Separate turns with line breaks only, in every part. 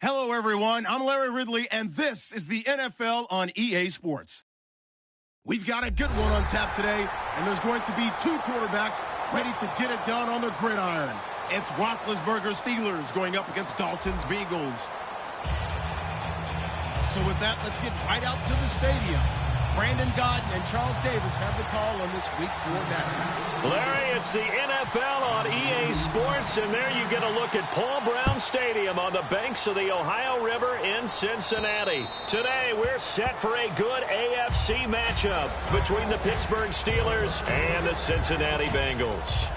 Hello, everyone. I'm Larry Ridley, and this is the NFL on EA Sports. We've got a good one on tap today, and there's going to be two quarterbacks ready to get it done on the gridiron. It's Roethlisberger's Steelers going up against Dalton's Bengals. So with that, let's get right out to the stadium. Brandon Godden and Charles Davis have the call on this Week 4 matchup.
Larry, it's the NFL on EA Sports, and there you get a look at Paul Brown Stadium on the banks of the Ohio River in Cincinnati. Today, we're set for a good AFC matchup between the Pittsburgh Steelers and the Cincinnati Bengals.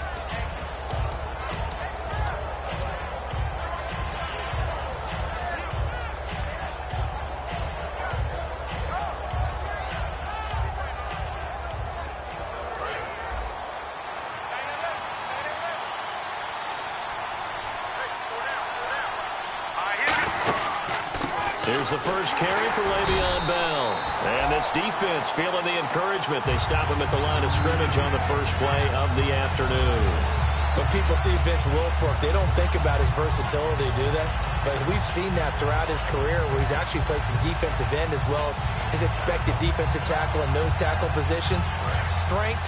Here's the first carry for Le'Veon Bell. And this defense feeling the encouragement. They stop him at the line of scrimmage on the first play of the afternoon.
When people see Vince Wilfork, they don't think about his versatility, do they? But we've seen that throughout his career where he's actually played some defensive end as well as his expected defensive tackle and nose tackle positions. Strength,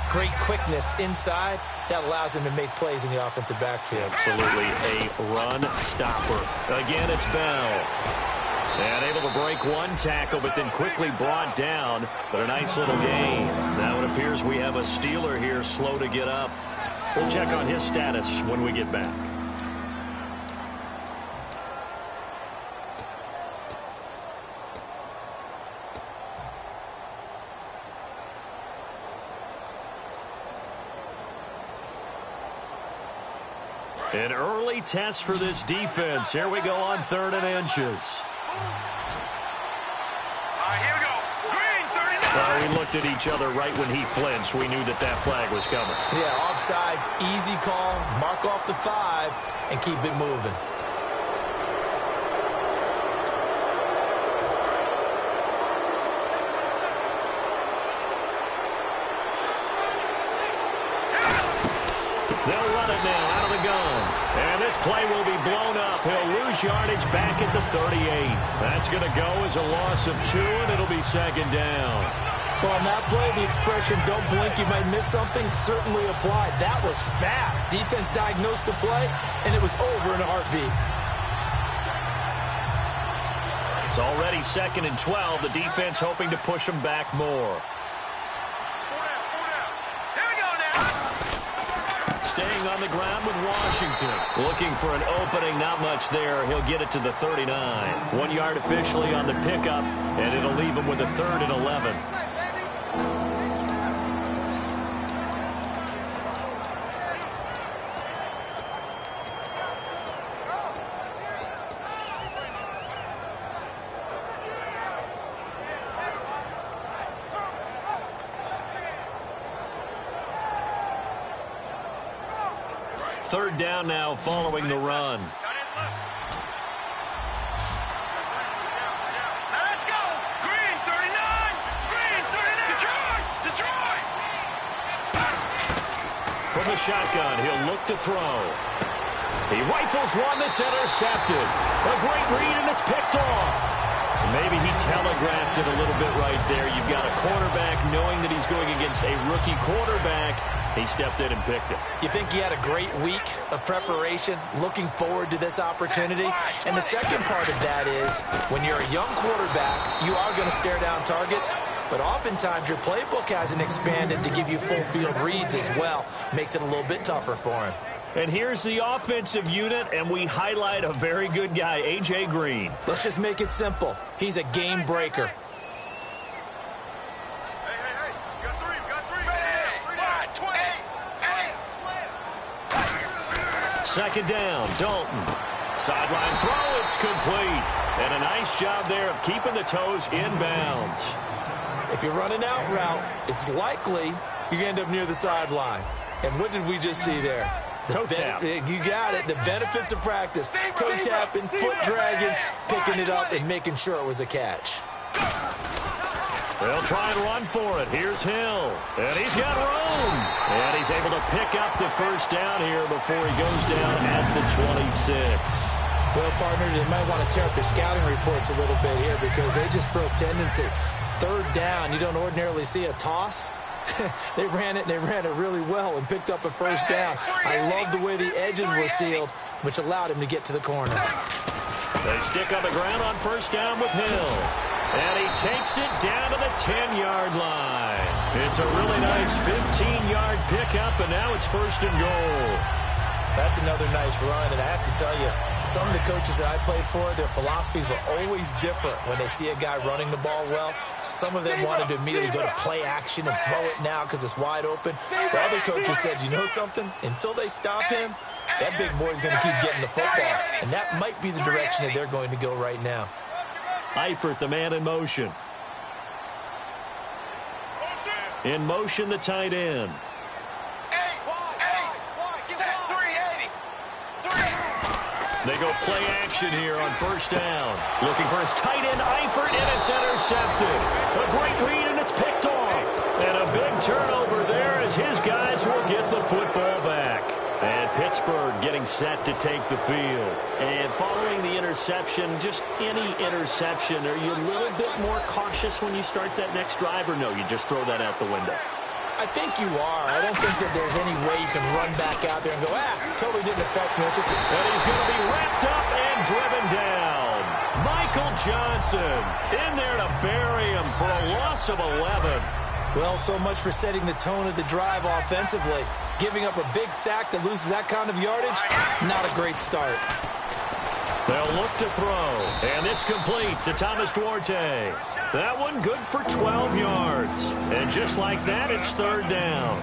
great quickness inside. That allows him to make plays in the offensive backfield.
Absolutely a run stopper. Again, it's Bell. And able to break one tackle, but then quickly brought down. But a nice little gain. Now it appears we have a Steeler here slow to get up. We'll check on his status when we get back. An early test for this defense. Here we go on 3rd and inches.
Here we go. Green, 39.
Well, we looked at each other right when he flinched. We knew that flag was coming.
Yeah, offsides, easy call. Mark off the 5 and keep it moving.
They'll run it now out of the gun. And this play will be blown up. He'll lose yardage back at the 38. That's going to go as a loss of 2, and it'll be 2nd down.
Well, on that play, the expression, don't blink, you might miss something, certainly applied. That was fast. Defense diagnosed the play, and it was over in a heartbeat.
It's already 2nd and 12. The defense hoping to push them back more. Staying on the ground with Washington. Looking for an opening, not much there. He'll get it to the 39. 1 yard officially on the pickup, and it'll leave him with a 3rd and 11. Third down now following the run.
Let's go. Green, 39. Green, 39. Detroit.
From the shotgun, he'll look to throw. He rifles one that's intercepted. A great read, and it's picked off. Maybe he telegraphed it a little bit right there. You've got a cornerback knowing that he's going against a rookie quarterback. He stepped in and picked it.
You think he had a great week of preparation, looking forward to this opportunity? And the second part of that is, when you're a young quarterback, you are going to stare down targets, but oftentimes your playbook hasn't expanded to give you full field reads as well. Makes it a little bit tougher for him.
And here's the offensive unit, and we highlight a very good guy, A.J. Green.
Let's just make it simple. He's a game breaker.
Second down, Dalton. Sideline throw, it's complete. And a nice job there of keeping the toes inbounds.
If you're running out route, it's likely you're going to end up near the sideline. And what did we just see there?
Toe tap.
You got it. The benefits of practice. Toe tapping, foot dragging, picking it up, and making sure it was a catch.
They'll try and run for it. Here's Hill. And he's got room. And he's able to pick up the first down here before he goes down at the 26.
Well, partner, they might want to tear up their scouting reports a little bit here because they just broke tendency. Third down, you don't ordinarily see a toss. They ran it really well and picked up a first down. I love the way the edges were sealed, which allowed him to get to the corner.
They stick on the ground on first down with Hill. And he takes it down to the 10-yard line. It's a really nice 15-yard pickup, and now it's first and goal.
That's another nice run, and I have to tell you, some of the coaches that I played for, their philosophies were always different when they see a guy running the ball well. Some of them wanted to immediately go to play action and throw it now because it's wide open. But other coaches said, you know something? Until they stop him, that big boy's going to keep getting the football. And that might be the direction that they're going to go right now.
Eifert, the man in motion. In motion, the tight end. They go play action here on first down. Looking for his tight end, Eifert, and it's intercepted. A great read, and it's picked off. And a big turnover there as his guys will get the football back. And Pittsburgh getting set to take the field. And following the interception, just any interception, are you a little bit more cautious when you start that next drive, or no, you just throw that out the window?
I think you are. I don't think that there's any way you can run back out there and go, totally didn't affect me. It's just
and he's going to be wrapped up and driven down. Michael Johnson in there to bury him for a loss of 11.
Well, so much for setting the tone of the drive offensively. Giving up a big sack that loses that kind of yardage, not a great start.
They'll look to throw, and this complete to Thomas Duarte. That one good for 12 yards. And just like that, it's third down.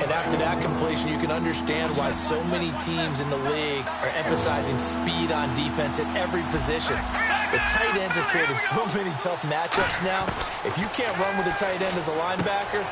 And after that completion, you can understand why so many teams in the league are emphasizing speed on defense at every position. The tight ends have created so many tough matchups now. If you can't run with a tight end as a linebacker,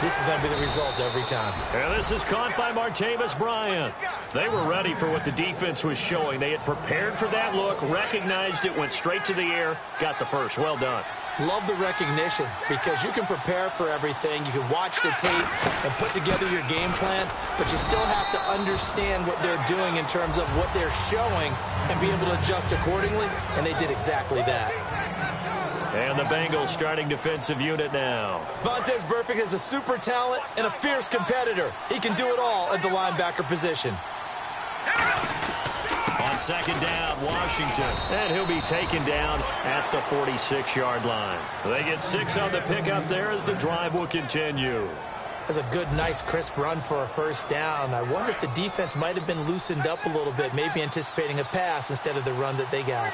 this is going to be the result every time.
And this is caught by Martavis Bryant. They were ready for what the defense was showing. They had prepared for that look, recognized it, went straight to the air, got the first. Well done.
Love the recognition because you can prepare for everything. You can watch the tape and put together your game plan, but you still have to understand what they're doing in terms of what they're showing and be able to adjust accordingly, and they did exactly that.
And the Bengals starting defensive unit now.
Vontaze Burfict is a super talent and a fierce competitor. He can do it all at the linebacker position.
On second down, Washington. And he'll be taken down at the 46-yard line. They get 6 on the pickup there as the drive will continue.
That's a good, nice, crisp run for a first down. I wonder if the defense might have been loosened up a little bit, maybe anticipating a pass instead of the run that they got.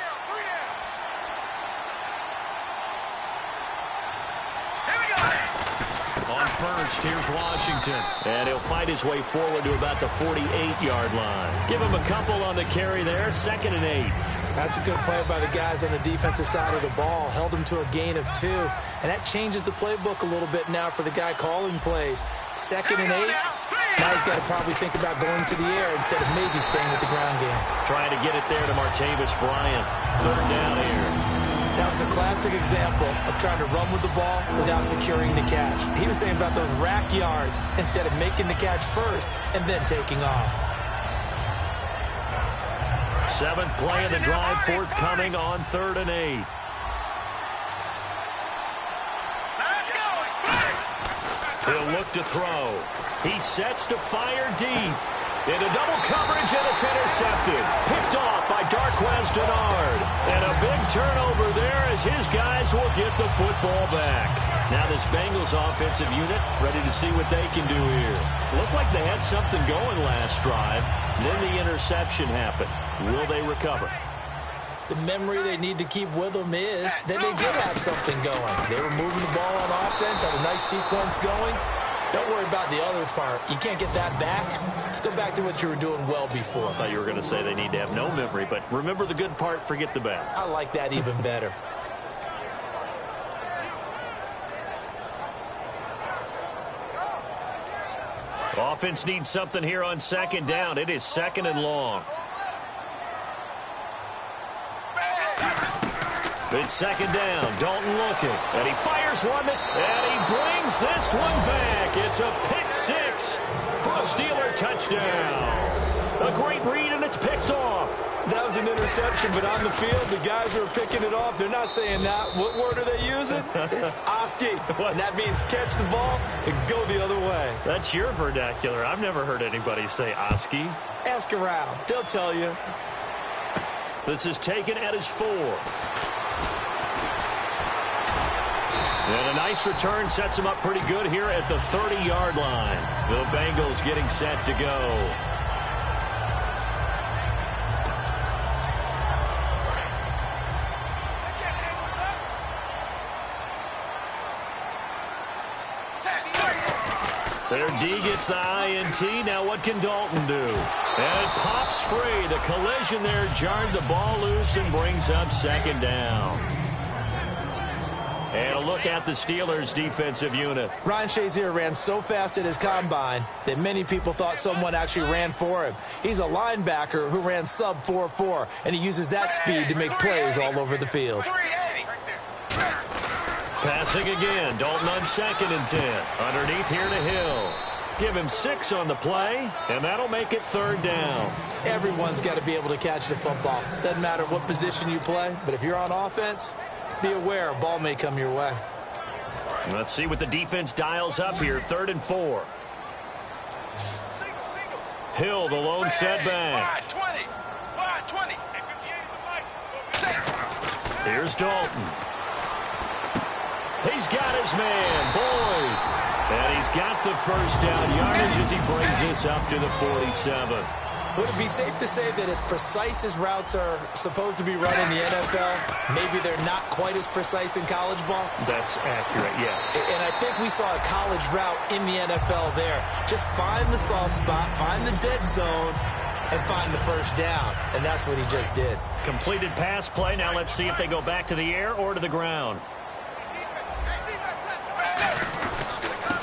First, here's Washington, and he'll fight his way forward to about the 48-yard line. Give him a couple on the carry there, 2nd and 8.
That's a good play by the guys on the defensive side of the ball. Held him to a gain of 2, and that changes the playbook a little bit now for the guy calling plays. 2nd and 8, now he's got to probably think about going to the air instead of maybe staying with the ground game.
Trying to get it there to Martavis Bryant. 3rd down here.
That was a classic example of trying to run with the ball without securing the catch. He was thinking about those rack yards instead of making the catch first and then taking off.
7th play of the drive forthcoming on 3rd and 8. He'll look to throw. He sets to fire deep. Into double coverage, and it's intercepted. Picked off by Darquez Denard. And a big turnover there as his guys will get the football back. Now this Bengals offensive unit ready to see what they can do here. Looked like they had something going last drive. Then the interception happened. Will they recover?
The memory they need to keep with them is that they did have something going. They were moving the ball on offense, had a nice sequence going. Don't worry about the other part. You can't get that back. Let's go back to what you were doing well before.
I thought you were going to say they need to have no memory, but remember the good part, forget the bad.
I like that even better.
Offense needs something here on 2nd down. It is 2nd and long. It's 2nd down. Dalton looking. And he fires one, and he brings this one back. It's a pick 6 for a Steeler touchdown. A great read, and it's picked off.
That was an interception, but on the field, the guys who are picking it off, they're not saying that. What word are they using? It's Oski. And that means catch the ball and go the other way.
That's your vernacular. I've never heard anybody say Oski.
Ask around. They'll tell you.
This is taken at his 4. And a nice return sets him up pretty good here at the 30-yard line. The Bengals getting set to go. Their D gets the INT. Now what can Dalton do? And it pops free. The collision there jarred the ball loose and brings up second down. And a look at the Steelers' defensive unit.
Ryan Shazier ran so fast at his combine that many people thought someone actually ran for him. He's a linebacker who ran sub 4.4, and he uses that speed to make plays all over the field.
Passing again. Dalton on 2nd and 10. Underneath here to Hill. Give him 6 on the play, and that'll make it 3rd down.
Everyone's got to be able to catch the football. Doesn't matter what position you play, but if you're on offense, be aware a ball may come your way.
Let's see what the defense dials up here. 3rd and 4. Hill, the lone setback.
5-20.
Here's Dalton. He's got his man, Boyd. And he's got the first down yardage as he brings this up to the 47.
Would it be safe to say that as precise as routes are supposed to be run in the NFL, maybe they're not quite as precise in college ball?
That's accurate, yeah.
And I think we saw a college route in the NFL there. Just find the soft spot, find the dead zone, and find the first down. And that's what he just did.
Completed pass play. Now let's see if they go back to the air or to the ground.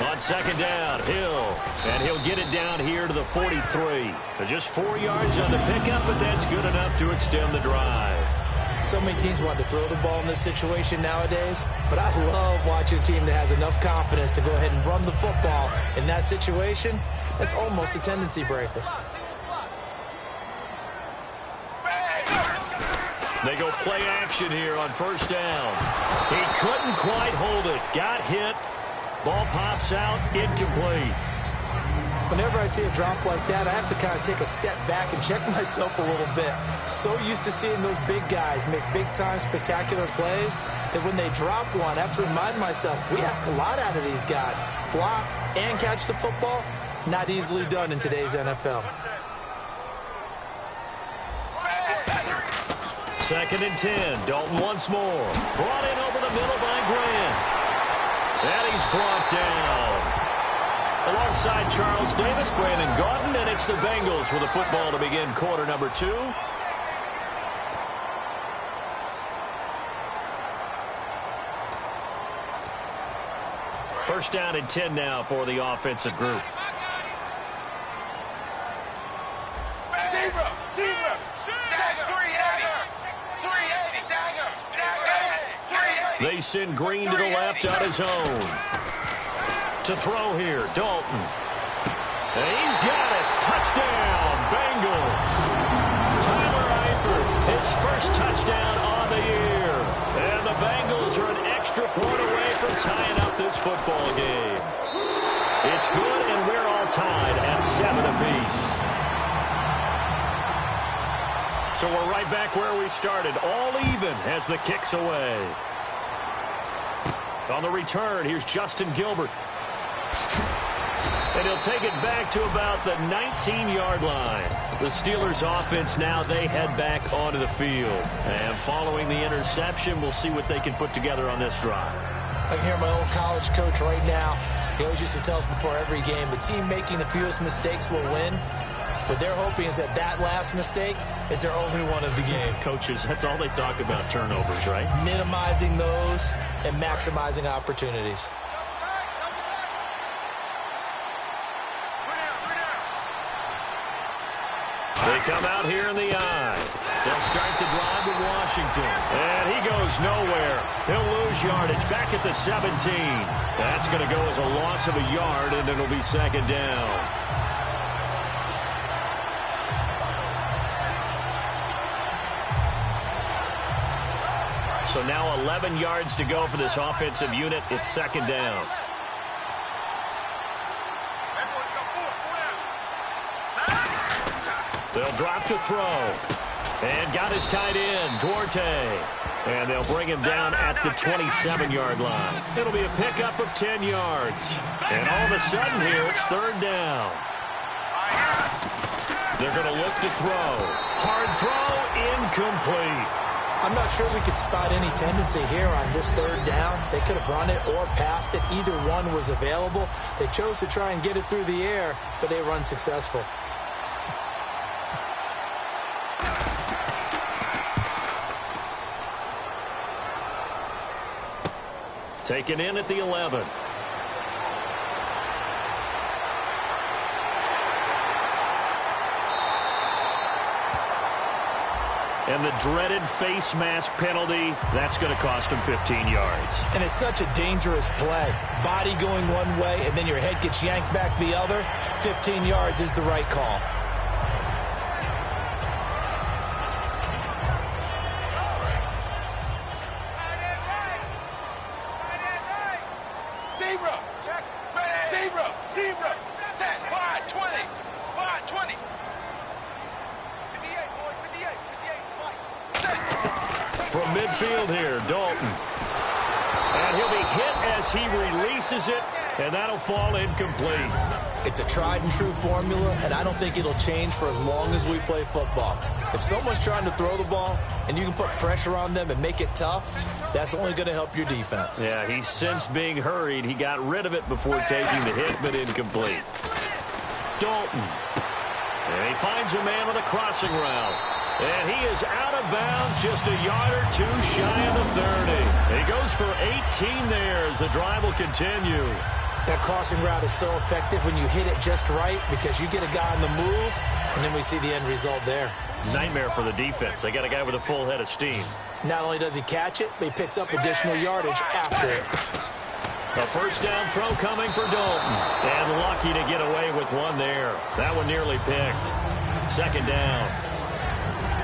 On 2nd down, Hill. And he'll get it down here to the 43. Just 4 yards on the pickup, but that's good enough to extend the drive.
So many teams want to throw the ball in this situation nowadays, but I love watching a team that has enough confidence to go ahead and run the football in that situation. That's almost a tendency breaker.
They go play action here on 1st down. He couldn't quite hold it. Got hit. Ball pops out, incomplete.
Whenever I see a drop like that, I have to kind of take a step back and check myself a little bit. So used to seeing those big guys make big-time spectacular plays that when they drop one, I have to remind myself, we ask a lot out of these guys. Block and catch the football, not easily done in today's NFL.
2nd and 10. Dalton once more. Brought in over the middle by Grant. And he's brought down. Alongside Charles Davis, Brandon Gaudin, and it's the Bengals with the football to begin quarter number 2. First down and 10 now for the offensive group. They send Green to the left on his own. To throw here, Dalton. And he's got it. Touchdown, Bengals. Tyler Eifert, his first touchdown on the year. And the Bengals are an extra point away from tying up this football game. It's good, and we're all tied at 7 apiece. So we're right back where we started, all even as the kick's away. On the return, here's Justin Gilbert. And he'll take it back to about the 19-yard line. The Steelers offense now, they head back onto the field. And following the interception, we'll see what they can put together on this drive.
I can hear my old college coach right now. He always used to tell us before every game, the team making the fewest mistakes will win. What they're hoping is that that last mistake is their only one of the game.
Coaches, that's all they talk about, turnovers, right?
Minimizing those and maximizing opportunities.
They come out here in the eye. They'll start the drive with Washington. And he goes nowhere. He'll lose yardage back at the 17. That's going to go as a loss of a yard, and it'll be 2nd down. So now 11 yards to go for this offensive unit. It's second down. They'll drop to throw. And got his tight end, Duarte. And they'll bring him down at the 27-yard line. It'll be a pickup of 10 yards. And all of a sudden here, it's third down. They're going to look to throw. Hard throw, incomplete.
I'm not sure we could spot any tendency here on this third down. They could have run it or passed it. Either one was available. They chose to try and get it through the air, but they were unsuccessful.
Taken in at the 11. And the dreaded face mask penalty, that's going to cost him 15 yards.
And it's such a dangerous play. Body going one way, and then your head gets yanked back the other. 15 yards is the right call.
From midfield here, Dalton. And he'll be hit as he releases it, and that'll fall incomplete.
It's a tried and true formula, and I don't think it'll change for as long as we play football. If someone's trying to throw the ball and you can put pressure on them and make it tough, that's only going to help your defense.
Yeah, he's since being hurried. He got rid of it before taking the hit, but incomplete. Dalton. And he finds a man on a crossing route. And he is out of bounds, just a yard or two shy of the 30. He goes for 18 there as the drive will continue.
That crossing route is so effective when you hit it just right because you get a guy on the move, and then we see the end result there.
Nightmare for the defense. They got a guy with a full head of steam.
Not only does he catch it, but he picks up additional yardage after it.
A first down throw coming for Dalton. And lucky to get away with one there. That one nearly picked. Second down.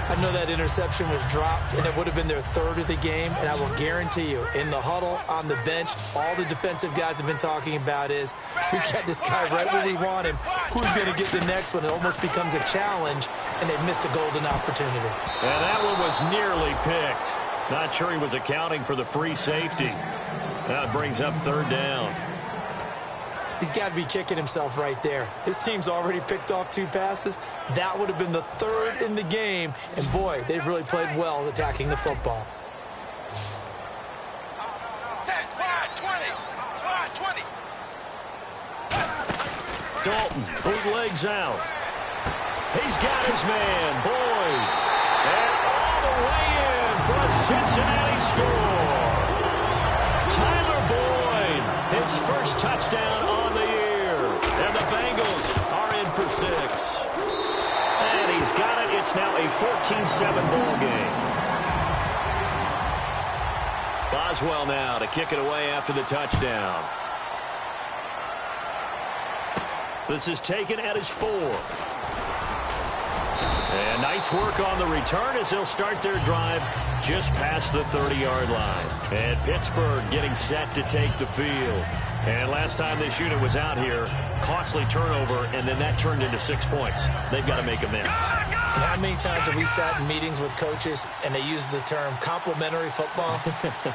I know that interception was dropped, and it would have been their third of the game, and I will guarantee you, in the huddle, on the bench, all the defensive guys have been talking about is, we've got this guy right where we want him. Who's going to get the next one? It almost becomes a challenge, and they've missed a golden opportunity.
And that one was nearly picked. Not sure he was accounting for the free safety. That brings up third down.
He's got to be kicking himself right there. His team's already picked off 2 passes. That would have been the third in the game. And, boy, they've really played well attacking the football.
Dalton bootlegs out. He's got his man, Boyd. And all the way in for a Cincinnati score. Tyler Boyd, his first touchdown on the year. And the Bengals are in for 6. And he's got it. It's now a 14-7 ball game. Boswell now to kick it away after the touchdown. This is taken at his 4. And nice work on the return as they'll start their drive just past the 30-yard line. And Pittsburgh getting set to take the field. And last time this unit was out here, costly turnover, and then that turned into 6 points. They've got to make amends.
And how many times have we sat in meetings with coaches and they use the term complementary football?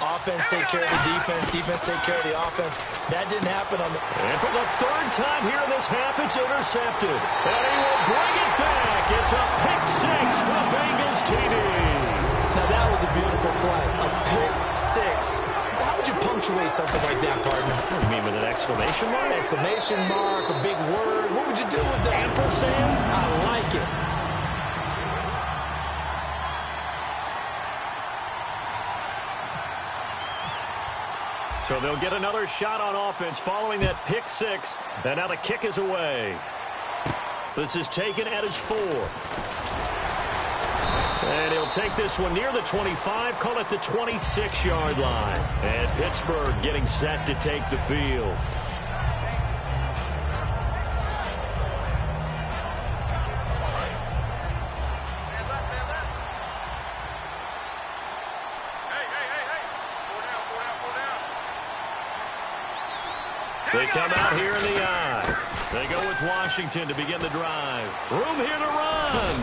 Offense take care of the defense, defense take care of the offense. That didn't happen on the...
And for the third time here in this half, it's intercepted. And he will bring it back. It's a pick 6 for the Bengals TD.
Now that was a beautiful play. A pick 6. How would you punctuate something like that, partner?
What do you mean, with an exclamation mark?
An exclamation mark, a big word. What would you do with that?
Ampersand?
I like it.
So they'll get another shot on offense following that pick 6. And now the kick is away. This is taken at his 4. And he'll take this one near the 25, call it the 26-yard line. And Pittsburgh getting set to take the field. They come out here in the eye. They go with Washington to begin the drive. Room here to run.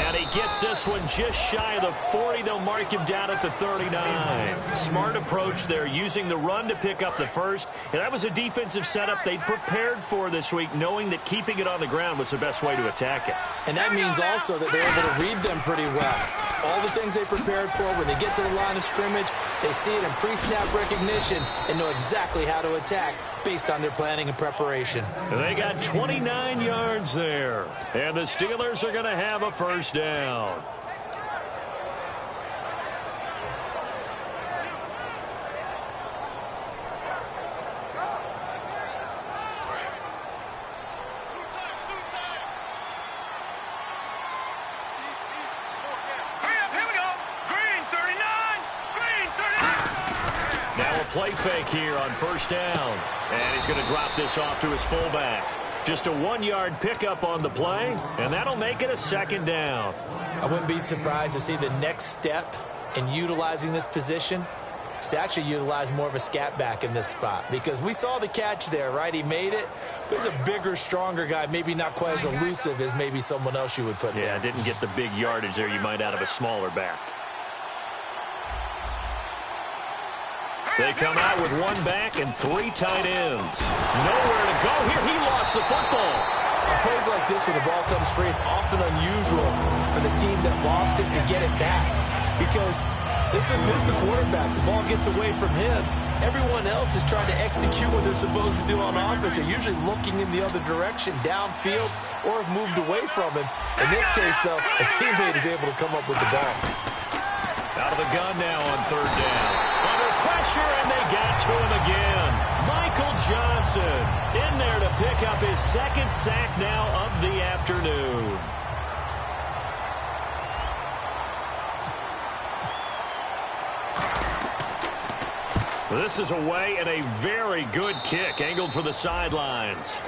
And he gets this one just shy of the 40. They'll mark him down at the 39. Smart approach there, using the run to pick up the first. And that was a defensive setup they prepared for this week, knowing that keeping it on the ground was the best way to attack it.
And that means also that they're able to read them pretty well. All the things they prepared for, when they get to the line of scrimmage, they see it in pre-snap recognition and know exactly how to attack based on their planning and preparation.
They got 29 yards there. And the Steelers are going to have a first down. Play fake here on first down. And he's going to drop this off to his fullback. Just a 1-yard pickup on the play, and that'll make it a second down.
I wouldn't be surprised to see the next step in utilizing this position is to actually utilize more of a scat back in this spot, because we saw the catch there, right? He made it, but he's a bigger, stronger guy, maybe not quite as elusive as maybe someone else you would put there.
Yeah, didn't get the big yardage there you might out of a smaller back. They come out with 1 back and 3 tight ends. Nowhere to go here. He lost the football.
Plays like this when the ball comes free, it's often unusual for the team that lost it to get it back, because this is the quarterback. The ball gets away from him. Everyone else is trying to execute what they're supposed to do on offense. They're usually looking in the other direction, downfield, or have moved away from him. In this case, though, a teammate is able to come up with the ball.
Out of the gun now on third down. Under pressure, and they got to him again. Michael Johnson in there to pick up his second sack now of the afternoon. This is away, and a very good kick angled for the sidelines.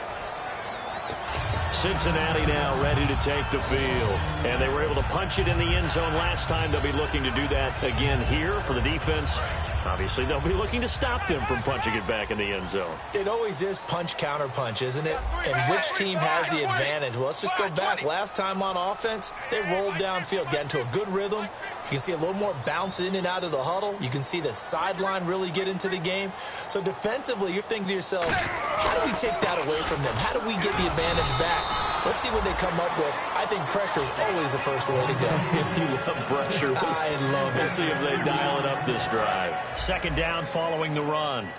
Cincinnati now ready to take the field. And they were able to punch it in the end zone last time. They'll be looking to do that again here for the defense. Obviously, they'll be looking to stop them from punching it back in the end zone.
It always is punch, counter punch, isn't it? And which team has the advantage? Well, let's just go back. Last time on offense, they rolled downfield, got into a good rhythm. You can see a little more bounce in and out of the huddle. You can see the sideline really get into the game. So defensively, you're thinking to yourself, how do we take that away from them? How do we get the advantage back? Let's see what they come up with. I think pressure is always the first way to go.
You love pressure.
I love it.
We'll see if they dial it up this drive. Second down following the run.
You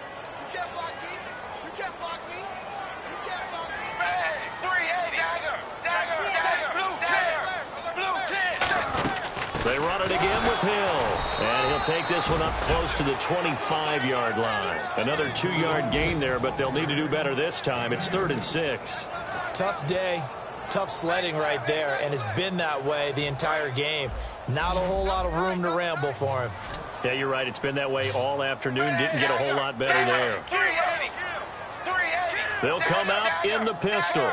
can't block me. You can't block me. You can't block me. Hey, 3-8, dagger. Blue 10.
They run it again with Hill. And he'll take this one up close to the 25-yard line. Another 2-yard gain there, but they'll need to do better this time. It's 3rd and 6.
Tough day, tough sledding right there, and it's been that way the entire game. Not a whole lot of room to ramble for him.
Yeah, you're right. It's been that way all afternoon. Didn't get a whole lot better there.
380.
They'll come out in the pistol.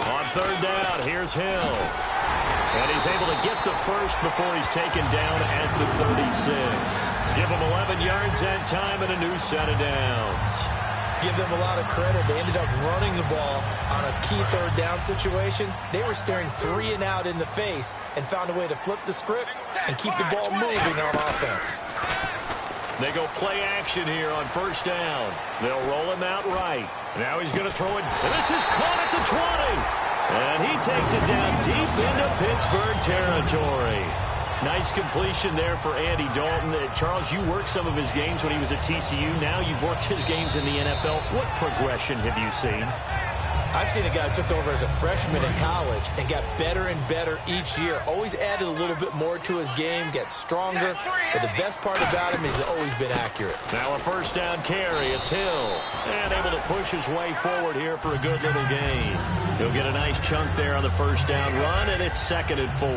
On third down, here's Hill. And he's able to get the first before he's taken down at the 36. Give him 11 yards that time and a new set of downs.
Give them a lot of credit. They ended up running the ball on a key third down situation. They were staring 3 and out in the face and found a way to flip the script and keep the ball moving on offense.
They go play action here on first down. They'll roll him out right. Now he's going to throw it. And this is caught at the 20. And he takes it down deep into Pittsburgh territory. Nice completion there for Andy Dalton. Charles, you worked some of his games when he was at TCU. Now you've worked his games in the NFL. What progression have you seen?
I've seen a guy who took over as a freshman in college and got better and better each year. Always added a little bit more to his game, gets stronger. But the best part about him is he's always been accurate.
Now a first down carry. It's Hill. And able to push his way forward here for a good little gain. He'll get a nice chunk there on the first down run, and it's 2nd and 4.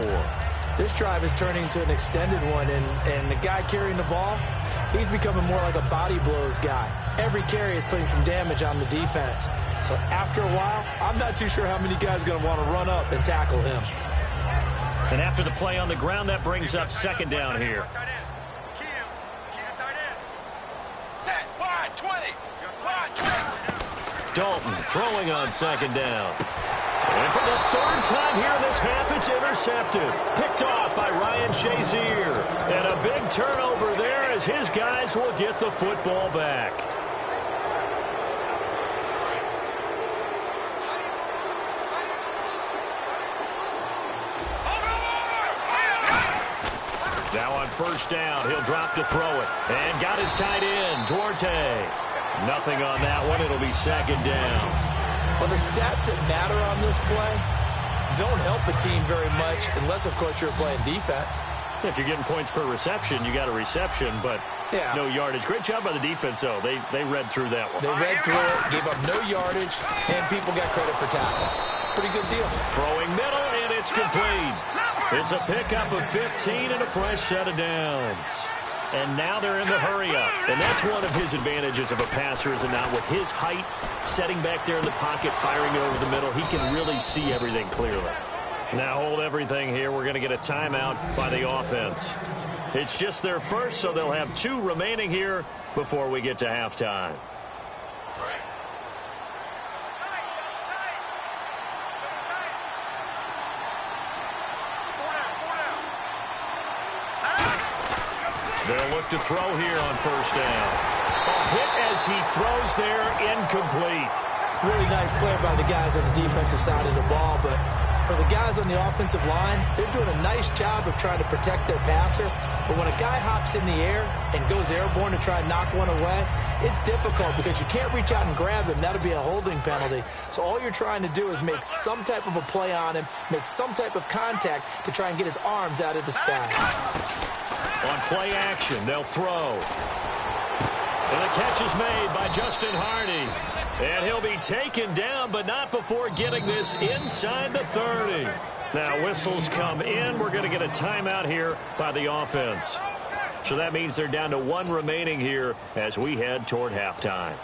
This drive is turning to an extended one, and the guy carrying the ball, he's becoming more like a body blows guy. Every carry is putting some damage on the defense. So after a while, I'm not too sure how many guys are going to want to run up and tackle him.
And after the play on the ground, that brings up second down here. Dalton throwing on second down. And for the third time here in this half, it's intercepted. Picked off by Ryan Shazier. And a big turnover there as his guys will get the football back. Now on first down, he'll drop to throw it. And got his tight end, Duarte. Nothing on that one. It'll be second down.
Well, the stats that matter on this play don't help a team very much unless, of course, you're playing defense.
If you're getting points per reception, you got a reception, but no yardage. Great job by the defense, though. They read through that one.
They read through it, gave up no yardage, and people got credit for tackles. Pretty good deal.
Throwing middle, and it's complete. It's a pickup of 15 and a fresh set of downs. And now they're in the hurry-up. And that's one of his advantages of a passer, is it not? With his height, setting back there in the pocket, firing it over the middle, he can really see everything clearly. Now hold everything here. We're going to get a timeout by the offense. It's just their first, so they'll have 2 remaining here before we get to halftime. They'll look to throw here on first down. A hit as he throws there, incomplete.
Really nice play by the guys on the defensive side of the ball, but for the guys on the offensive line, they're doing a nice job of trying to protect their passer. But when a guy hops in the air and goes airborne to try and knock one away, it's difficult because you can't reach out and grab him. That'll be a holding penalty. So all you're trying to do is make some type of a play on him, make some type of contact to try and get his arms out of the sky.
On play action, they'll throw. And the catch is made by Justin Hardy. And he'll be taken down, but not before getting this inside the 30. Now whistles come in. We're going to get a timeout here by the offense. So that means they're down to 1 remaining here as we head toward halftime.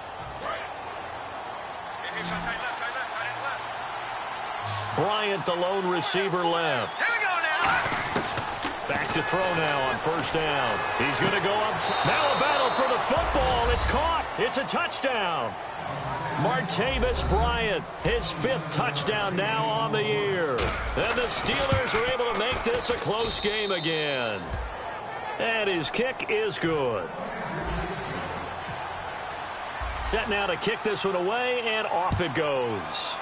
Bryant, the lone receiver, left.
Here we go now.
Back to throw now on first down. He's going to go up. Now a battle for the football. It's caught. It's a touchdown. Martavis Bryant, his 5th touchdown now on the year. And the Steelers are able to make this a close game again. And his kick is good. Set now to kick this one away, and off it goes.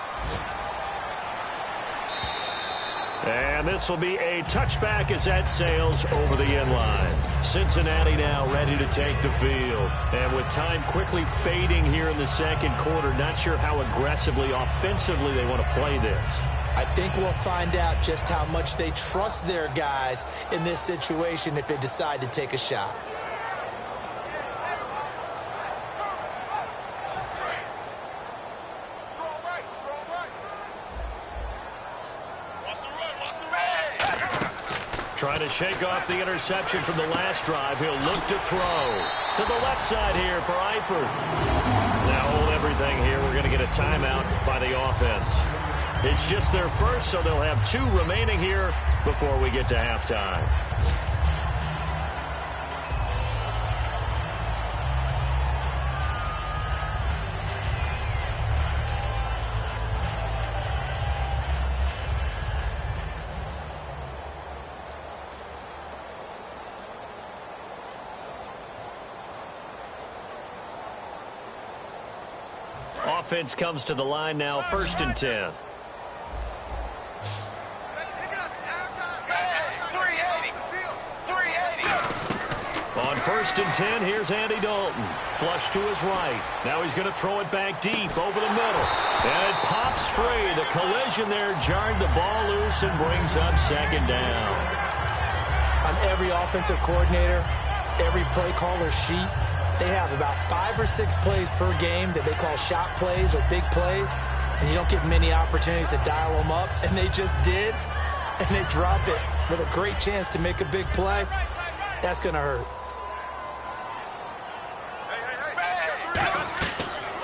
And this will be a touchback as that sails over the end line. Cincinnati now ready to take the field. And with time quickly fading here in the second quarter, not sure how aggressively, offensively they want to play this.
I think we'll find out just how much they trust their guys in this situation if they decide to take a shot.
Trying to shake off the interception from the last drive. He'll look to throw. To the left side here for Eifert. Now hold everything here. We're going to get a timeout by the offense. It's just their first, so they'll have 2 remaining here before we get to halftime. Offense comes to the line now, 1st and 10. On 1st and 10, here's Andy Dalton. Flush to his right. Now he's going to throw it back deep over the middle. And it pops free. The collision there jarred the ball loose and brings up second down.
On every offensive coordinator, every play caller sheet, they have about 5 or 6 plays per game that they call shot plays or big plays, and you don't get many opportunities to dial them up, and they just did, and they drop it with a great chance to make a big play. That's going to hurt.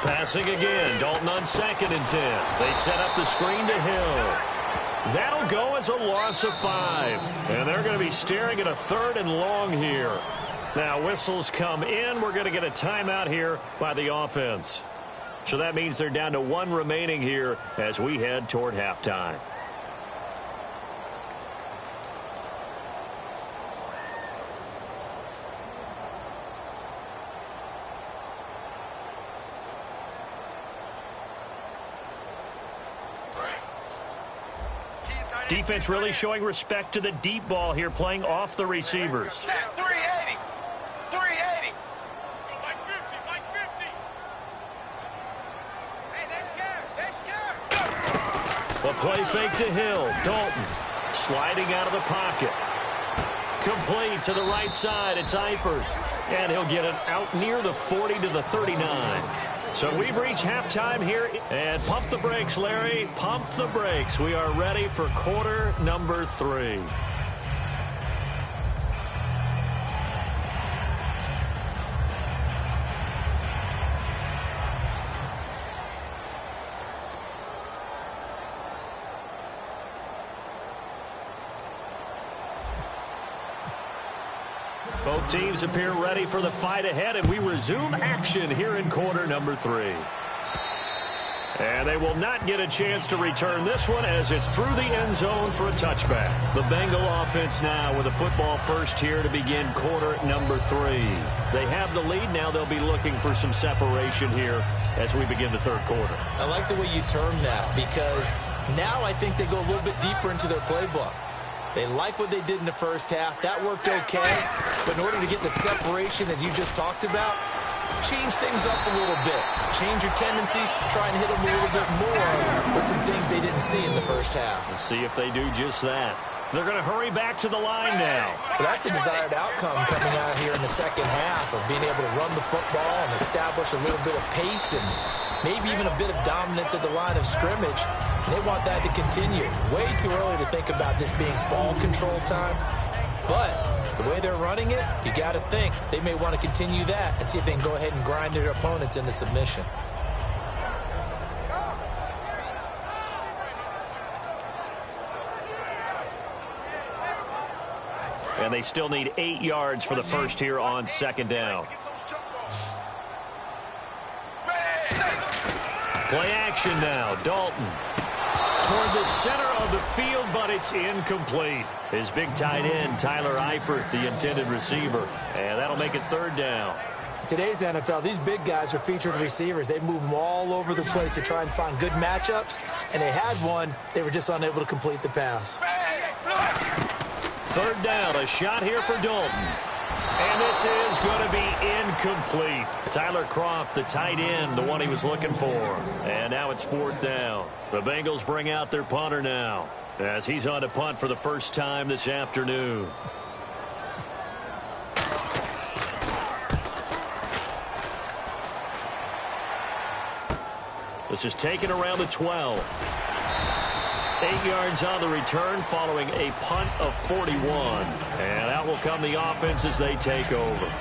Passing again, Dalton on 2nd and 10. They set up the screen to Hill. That'll go as a loss of 5, and they're going to be staring at a 3rd and long here. Now whistles come in. We're going to get a timeout here by the offense. So that means they're down to 1 remaining here as we head toward halftime. Defense really showing respect to the deep ball here, playing off the receivers.
380. 380. Like 50. Hey, they're scared. They're scared.
The play fake to Hill. Dalton sliding out of the pocket. Complete to the right side. It's Eifert. And he'll get it out near the 40 to the 39. So we've reached halftime here. And pump the brakes, Larry. Pump the brakes. We are ready for quarter number 3. Both teams appear ready for the fight ahead, and we resume action here in quarter number 3. And they will not get a chance to return this one as it's through the end zone for a touchback. The Bengal offense now with a football first here to begin quarter number 3. They have the lead. Now they'll be looking for some separation here as we begin the third quarter.
I like the way you term that because now I think they go a little bit deeper into their playbook. They like what they did in the first half. That worked okay. But in order to get the separation that you just talked about, change things up a little bit. Change your tendencies. Try and hit them a little bit more with some things they didn't see in the first half.
Let's see if they do just that. They're going to hurry back to the line now.
Well, that's the desired outcome coming out here in the second half of being able to run the football and establish a little bit of pace and maybe even a bit of dominance at the line of scrimmage. And they want that to continue. Way too early to think about this being ball control time. But the way they're running it, you got to think they may want to continue that and see if they can go ahead and grind their opponents into submission.
And they still need 8 yards for the first here on second down. Play action now. Dalton toward the center of the field, but it's incomplete. His big tight end, Tyler Eifert, the intended receiver. And that'll make it third down.
Today's NFL, these big guys are featured receivers. They move them all over the place to try and find good matchups. And they had one. They were just unable to complete the pass.
Third down, a shot here for Dalton. And this is going to be incomplete. Tyler Kroft, the tight end, the one he was looking for. And now it's fourth down. The Bengals bring out their punter now as he's on to punt for the first time this afternoon. This is taken around the 12. 8 yards on the return following a punt of 41. And out will come the offense as they take over.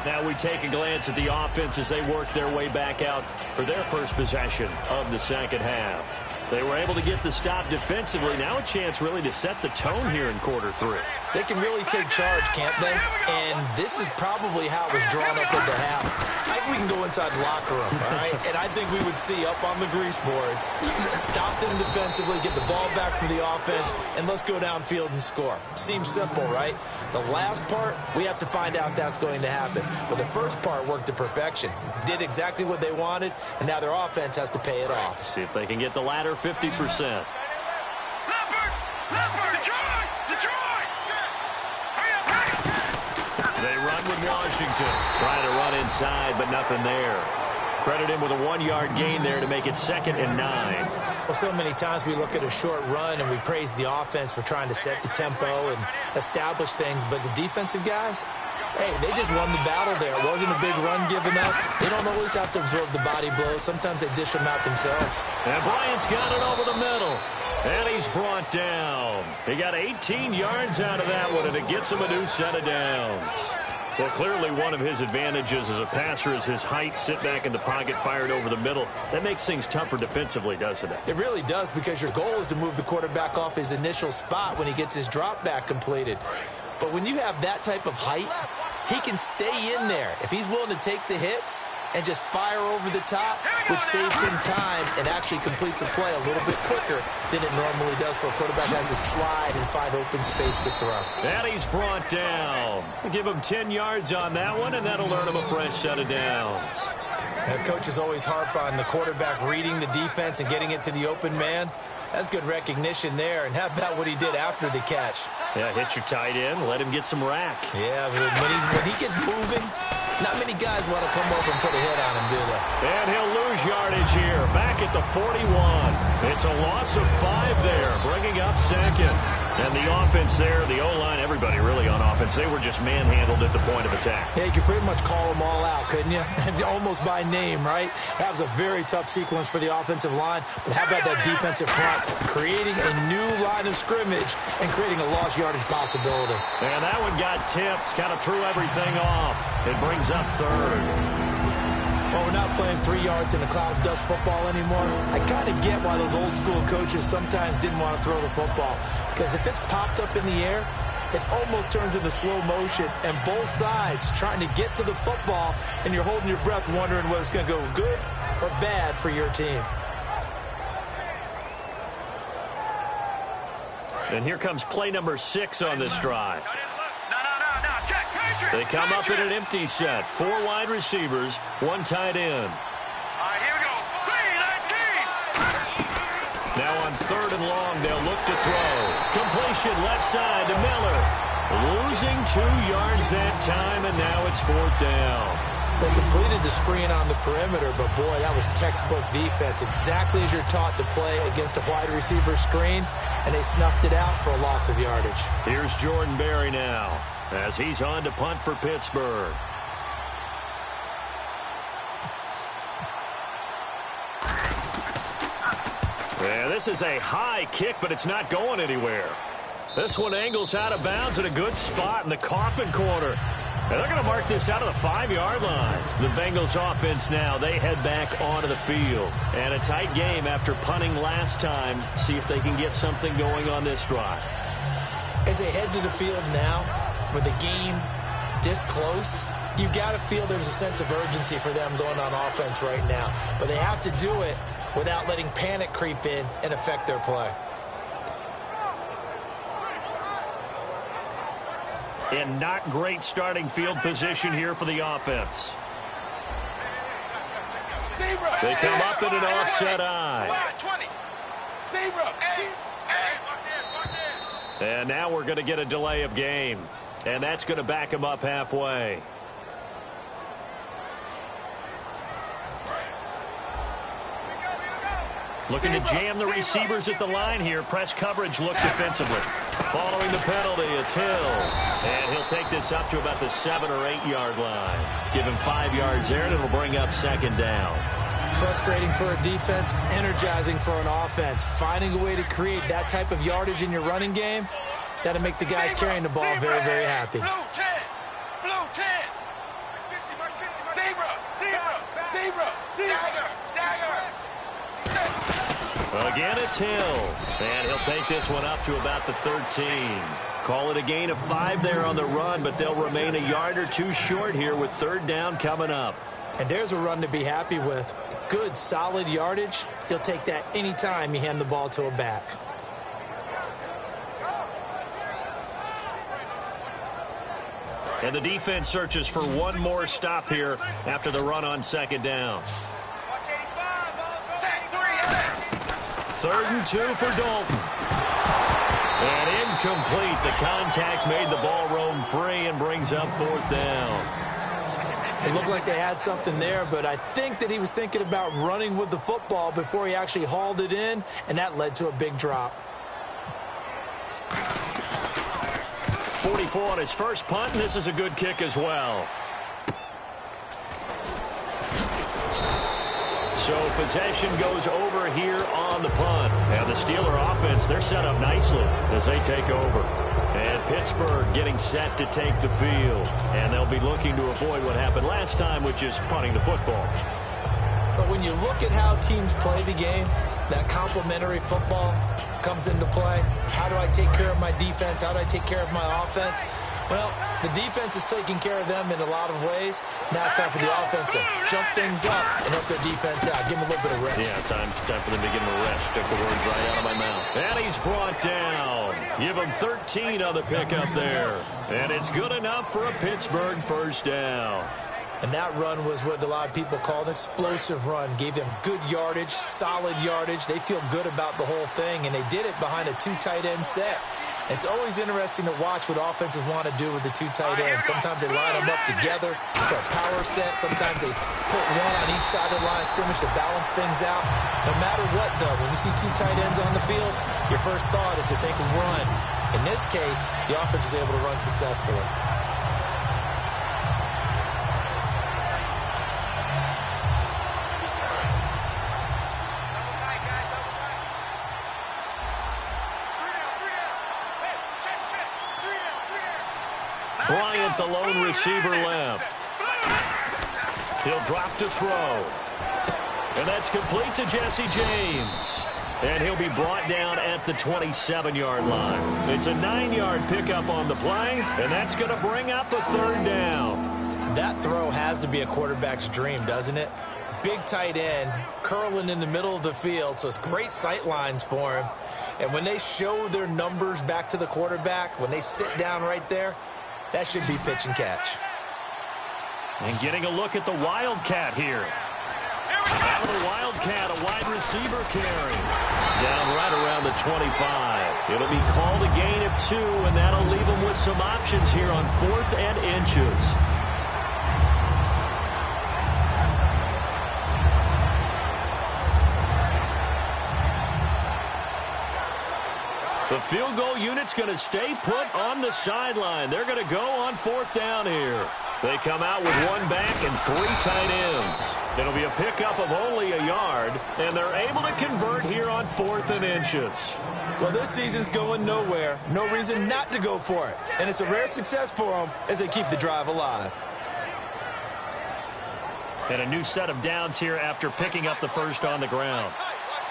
Now we take a glance at the offense as they work their way back out for their first possession of the second half. They were able to get the stop defensively. Now a chance really to set the tone here in quarter 3.
They can really take charge, can't they? And this is probably how it was drawn up at the half. I think we can go inside the locker room, all right? And I think we would see up on the grease boards, stop them defensively, get the ball back from the offense, and let's go downfield and score. Seems simple, right? The last part, we have to find out that's going to happen. But the first part worked to perfection. Did exactly what they wanted, and now their offense has to pay it off.
See if they can get the latter 50%. They run with Washington. Trying to run inside, but nothing there. Credit him with a 1-yard gain there to make it 2nd and 9.
Well, so many times we look at a short run and we praise the offense for trying to set the tempo and establish things, but the defensive guys, hey, they just won the battle there. It wasn't a big run given up. They don't always have to absorb the body blows. Sometimes they dish them out themselves.
And Bryant's got it over the middle. And he's brought down. He got 18 yards out of that one, and it gets him a new set of downs. Well, clearly one of his advantages as a passer is his height. Sit back in the pocket, fired over the middle. That makes things tougher defensively, doesn't it?
It really does, because your goal is to move the quarterback off his initial spot when he gets his drop back completed. But when you have that type of height, he can stay in there. If he's willing to take the hits, and just fire over the top, which saves him time and actually completes a play a little bit quicker than it normally does for a quarterback that has to slide and find open space to throw.
And he's brought down. Give him 10 yards on that one, and that'll earn him a fresh set of downs.
And coaches always harp on the quarterback reading the defense and getting it to the open man. That's good recognition there. And how about what he did after the catch?
Yeah, hit your tight end, let him get some rack.
Yeah, when he gets moving, not many guys want to come over and put a hit on him, do they?
And he'll lose yardage here, back at the 41. It's a loss of 5 there, bringing up second. And the offense there, the O-line, everybody really on offense, they were just manhandled at the point of attack.
Yeah, you could pretty much call them all out, couldn't you? Almost by name, right? That was a very tough sequence for the offensive line. But how about that defensive front? Creating a new line of scrimmage and creating a lost yardage possibility.
And that one got tipped, kind of threw everything off. It brings up third.
Well, we're not playing 3 yards in a cloud of dust football anymore. I kind of get why those old school coaches sometimes didn't want to throw the football. Because if it's popped up in the air, it almost turns into slow motion. And both sides trying to get to the football, and you're holding your breath wondering whether it's going to go good or bad for your team.
And here comes play number 6 on this drive. They come up in an empty set. 4 wide receivers, 1 tight end.
All right, here we go. 3-19.
Now on 3rd and long, they'll look to throw. Completion left side to Miller. Losing 2 yards that time, and now it's 4th down.
They completed the screen on the perimeter, but boy, that was textbook defense. Exactly as you're taught to play against a wide receiver screen, and they snuffed it out for a loss of yardage.
Here's Jordan Berry now, as he's on to punt for Pittsburgh. Yeah, this is a high kick, but it's not going anywhere. This one angles out of bounds at a good spot in the coffin corner. And they're going to mark this out of the 5-yard line. The Bengals offense now, they head back onto the field. And a tight game after punting last time. See if they can get something going on this drive.
As they head to the field now, with the game this close, you've got to feel there's a sense of urgency for them going on offense right now. But they have to do it without letting panic creep in and affect their play.
And not great starting field position here for the offense. They come up in an offset eye. And now we're going to get a delay of game. And that's going to back him up halfway. Looking to jam the receivers at the line here. Press coverage looks defensively. Following the penalty, it's Hill. And he'll take this up to about the 7- or 8-yard line. Give him 5 yards there, and it'll bring up 2nd down.
Frustrating for a defense, energizing for an offense. Finding a way to create that type of yardage in your running game, that'll make the guys carrying the ball very, very happy.
Blue 10. Blue 10. Zebra. Dagger.
Again, it's Hill. And he'll take this one up to about the 13. Call it a gain of 5 there on the run, but they'll remain a yard or 2 short here with 3rd down coming up.
And there's a run to be happy with. Good, solid yardage. He'll take that anytime you hand the ball to a back.
And the defense searches for one more stop here after the run on 2nd down. 3rd and 2 for Dalton. And incomplete. The contact made the ball roam free and brings up 4th down.
It looked like they had something there, but I think that he was thinking about running with the football before he actually hauled it in, and that led to a big drop.
44 on his first punt, and this is a good kick as well. So possession goes over here on the punt. And the Steeler offense, they're set up nicely as they take over. And Pittsburgh getting set to take the field. And they'll be looking to avoid what happened last time, which is punting the football.
But when you look at how teams play the game, that complementary football comes into play. How do I take care of my defense? How do I take care of my offense? Well, the defense is taking care of them in a lot of ways. Now it's time for the offense to jump things up and help their defense out. Give them a little bit of rest.
Yeah, time for them to give him a rest. Took the words right out of my mouth. And he's brought down. Give him 13 on the pickup there. And it's good enough for a Pittsburgh first down.
And that run was what a lot of people call an explosive run. Gave them good yardage, solid yardage. They feel good about the whole thing, and they did it behind a 2 tight end set. It's always interesting to watch what offenses want to do with the 2 tight ends. Sometimes they line them up together for a power set. Sometimes they put one on each side of the line of scrimmage to balance things out. No matter what, though, when you see 2 tight ends on the field, your first thought is to think run. In this case, the offense was able to run successfully.
Bryant, the lone receiver, left. He'll drop to throw. And that's complete to Jesse James. And he'll be brought down at the 27-yard line. It's a 9-yard pickup on the play, and that's going to bring up a third down.
That throw has to be a quarterback's dream, doesn't it? Big tight end, curling in the middle of the field, so it's great sight lines for him. And when they show their numbers back to the quarterback, when they sit down right there, that should be pitch and catch.
And getting a look at the Wildcat here. Out of the Wildcat, a wide receiver carry. Down right around the 25. It'll be called a gain of 2, and that'll leave them with some options here on 4th and inches. The field goal unit's going to stay put on the sideline. They're going to go on 4th down here. They come out with 1 back and 3 tight ends. It'll be a pickup of only a yard, and they're able to convert here on 4th and inches.
Well, this season's going nowhere. No reason not to go for it. And it's a rare success for them as they keep the drive alive.
And a new set of downs here after picking up the first on the ground.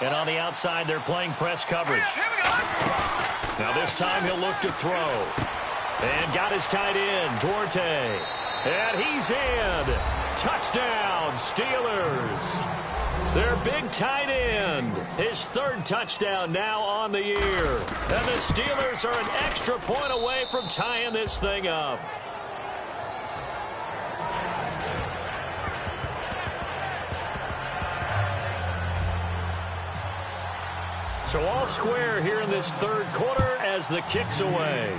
And on the outside, they're playing press coverage. Now this time he'll look to throw. And got his tight end, Duarte. And he's in. Touchdown, Steelers. Their big tight end. His 3rd touchdown now on the year. And the Steelers are an extra point away from tying this thing up. So all square here in this 3rd quarter as the kick's away.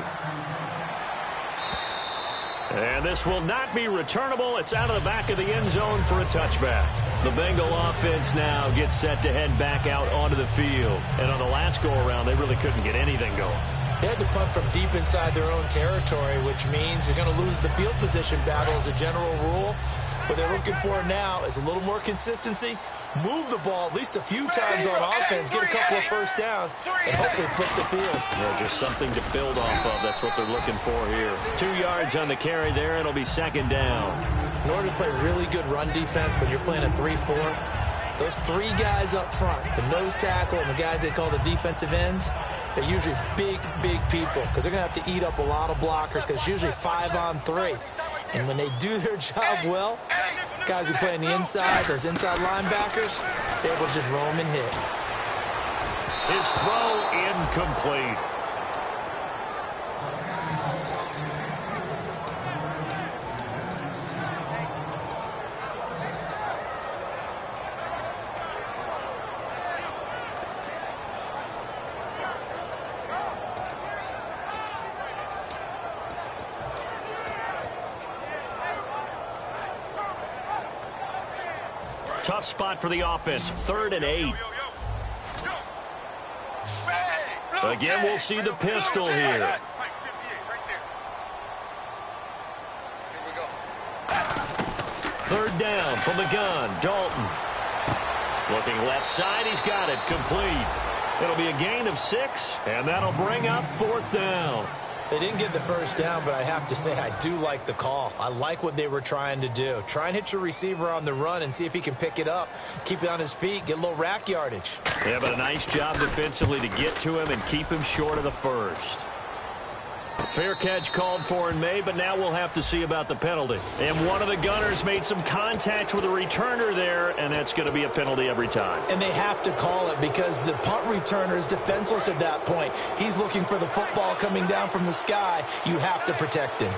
And this will not be returnable. It's out of the back of the end zone for a touchback. The Bengal offense now gets set to head back out onto the field. And on the last go-around, they really couldn't get anything going.
They had to punt from deep inside their own territory, which means you're going to lose the field position battle as a general rule. What they're looking for now is a little more consistency, move the ball at least a few times on offense, get a couple of first downs, and hopefully flip the field.
Yeah, just something to build off of. That's what they're looking for here. 2 yards on the carry there. It'll be 2nd down.
In order to play really good run defense when you're playing a 3-4, those 3 guys up front, the nose tackle and the guys they call the defensive ends, they're usually big, big people because they're going to have to eat up a lot of blockers because it's usually 5 on 3. And when they do their job well, guys who play on the inside, those inside linebackers, they're able to just roam and hit.
His throw incomplete. Tough spot for the offense. 3rd and 8. Again, we'll see the pistol here. 3rd down from the gun. Dalton. Looking left side. He's got it. Complete. It'll be a gain of 6, and that'll bring up 4th down.
They didn't get the first down, but I have to say I do like the call. I like what they were trying to do. Try and hit your receiver on the run and see if he can pick it up, keep it on his feet, get a little rack yardage.
Yeah, but a nice job defensively to get to him and keep him short of the first. Fair catch called for and made, but now we'll have to see about the penalty. And one of the gunners made some contact with a returner there, and that's going to be a penalty every time.
And they have to call it because the punt returner is defenseless at that point. He's looking for the football coming down from the sky. You have to protect him.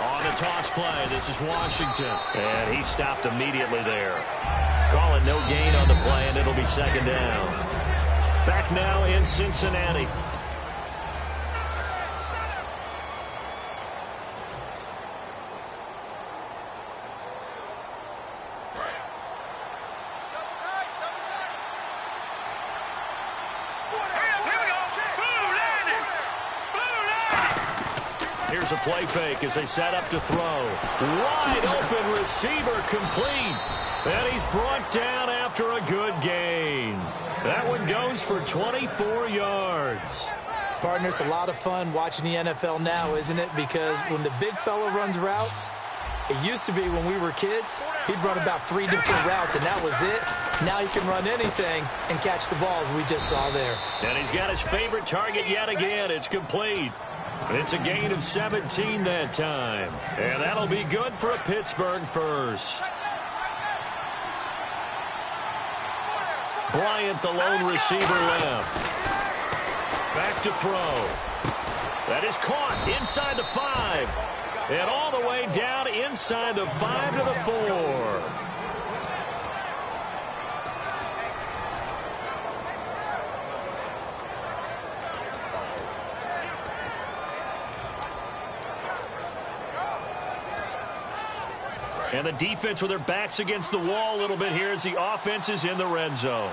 On the toss play, this is Washington. And he stopped immediately there. Call it no gain on the play, and it'll be second down. Back now in Cincinnati. Here's a play fake as they set up to throw. Wide open receiver complete. And he's brought down after a good gain. That one goes for 24 yards.
Partner, it's a lot of fun watching the NFL now, isn't it? Because when the big fella runs routes, it used to be when we were kids, he'd run about 3 different routes, and that was it. Now he can run anything and catch the balls we just saw there.
And he's got his favorite target yet again. It's complete. It's a gain of 17 that time. And that'll be good for a Pittsburgh first. Bryant, the lone receiver left. Back to throw. That is caught inside the 5. And all the way down inside the 5 to the 4. And the defense with their backs against the wall a little bit here as the offense is in the red zone.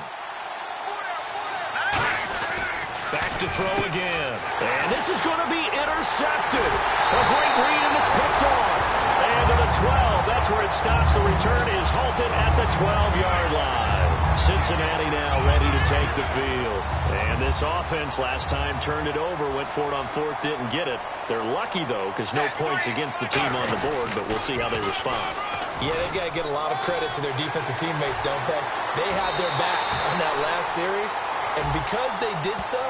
Back to throw again. And this is going to be intercepted. A great read, and it's picked off. And to the 12. That's where it stops. The return is halted at the 12-yard line. Cincinnati now ready to take the field. And this offense last time turned it over, went for it on 4th, didn't get it. They're lucky, though, because no points against the team on the board, but we'll see how they respond.
Yeah, they got to get a lot of credit to their defensive teammates, don't they? They had their backs on that last series, and because they did so,